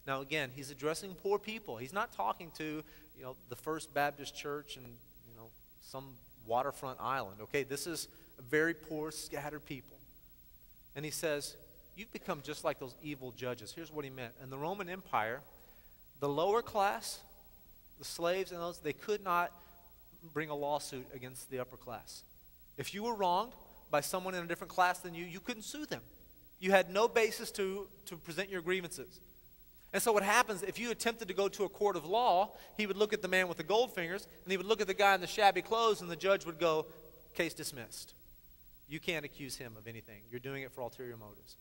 Now, again, he's addressing poor people. He's not talking to, the First Baptist Church in, some waterfront island. Okay, this is a very poor, scattered people. And he says, you've become just like those evil judges. Here's what he meant. In the Roman Empire, the lower class, the slaves and those, they could not bring a lawsuit against the upper class. If you were wronged by someone in a different class than you, you couldn't sue them. You had no basis to present your grievances. And so what happens, if you attempted to go to a court of law, he would look at the man with the gold fingers, and he would look at the guy in the shabby clothes, and the judge would go, case dismissed. You can't accuse him of anything. You're doing it for ulterior motives.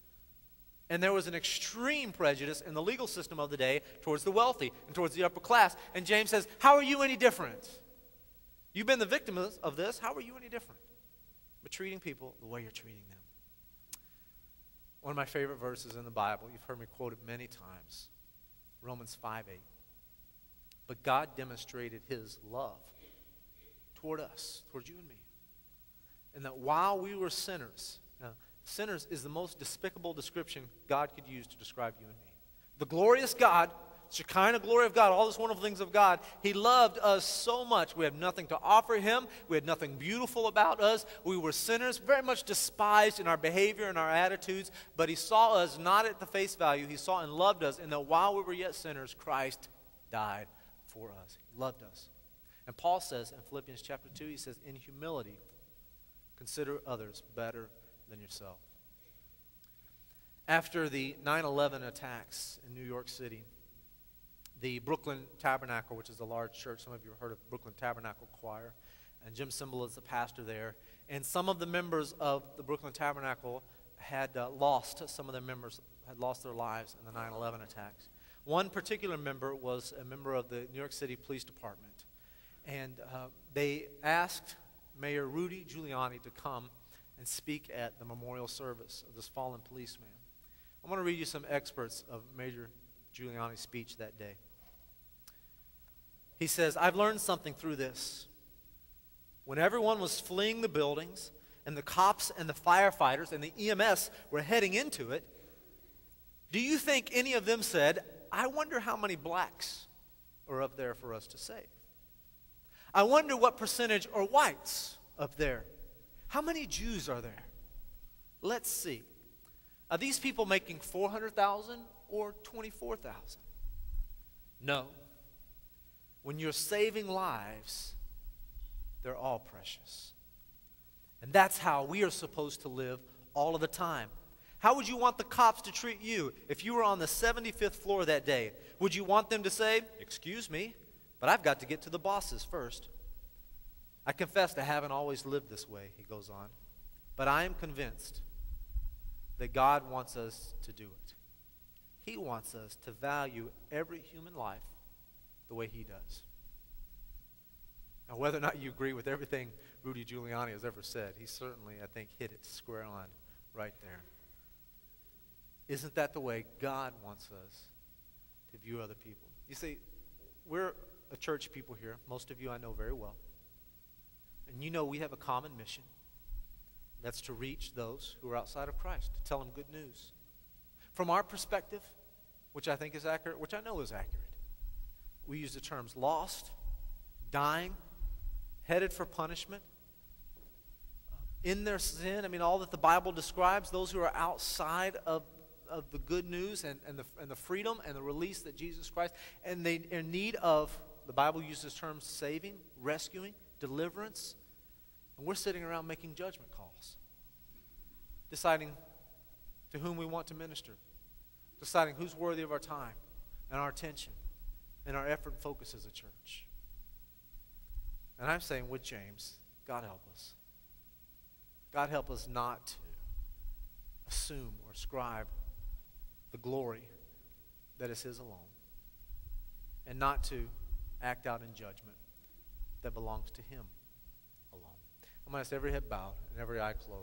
And there was an extreme prejudice in the legal system of the day towards the wealthy and towards the upper class. And James says, how are you any different? You've been the victim of this. How are you any different? But treating people the way you're treating them. One of my favorite verses in the Bible, you've heard me quote it many times, Romans 5:8. But God demonstrated his love toward us, toward you and me. And that while we were sinners, sinners is the most despicable description God could use to describe you and me. The glorious God, Shekinah glory of God, all those wonderful things of God, he loved us so much. We had nothing to offer him. We had nothing beautiful about us. We were sinners, very much despised in our behavior and our attitudes, but he saw us not at the face value. He saw and loved us, and that while we were yet sinners, Christ died for us. He loved us. And Paul says in Philippians chapter 2, he says, in humility, consider others better than yourself. After the 9/11 attacks in New York City, the Brooklyn Tabernacle, which is a large church, some of you have heard of Brooklyn Tabernacle Choir, and Jim Cymbal is the pastor there, and some of the members of the Brooklyn Tabernacle had lost their lives in the 9/11 attacks. One particular member was a member of the New York City Police Department, and they asked Mayor Rudy Giuliani to come and speak at the memorial service of this fallen policeman. I want to read you some excerpts of Mayor Giuliani's speech that day. He says, I've learned something through this. When everyone was fleeing the buildings, and the cops and the firefighters and the EMS were heading into it, do you think any of them said, I wonder how many blacks are up there for us to save? I wonder what percentage are whites up there. How many Jews are there? Let's see. Are these people making $400,000 or $24,000? No. When you're saving lives, they're all precious. And that's how we are supposed to live all of the time. How would you want the cops to treat you if you were on the 75th floor that day? Would you want them to say, excuse me, but I've got to get to the bosses first? I confess I haven't always lived this way, he goes on. But I am convinced that God wants us to do it. He wants us to value every human life the way he does. Now, whether or not you agree with everything Rudy Giuliani has ever said, he certainly, I think, hit it square on right there. Isn't that the way God wants us to view other people? You see, we're a church people here. Most of you I know very well. And you know we have a common mission. That's to reach those who are outside of Christ, to tell them good news. From our perspective, which I think is accurate, which I know is accurate, we use the terms lost, dying, headed for punishment, in their sin. I mean, all that the Bible describes, those who are outside of the good news and the freedom and the release that Jesus Christ, and they are in need of, the Bible uses terms saving, rescuing, deliverance, and we're sitting around making judgment calls, deciding to whom we want to minister, deciding who's worthy of our time and our attention and our effort and focus as a church. And I'm saying with James, God help us. God help us not to assume or ascribe the glory that is his alone, and not to act out in judgment that belongs to him alone. I'm going to ask every head bowed and every eye closed.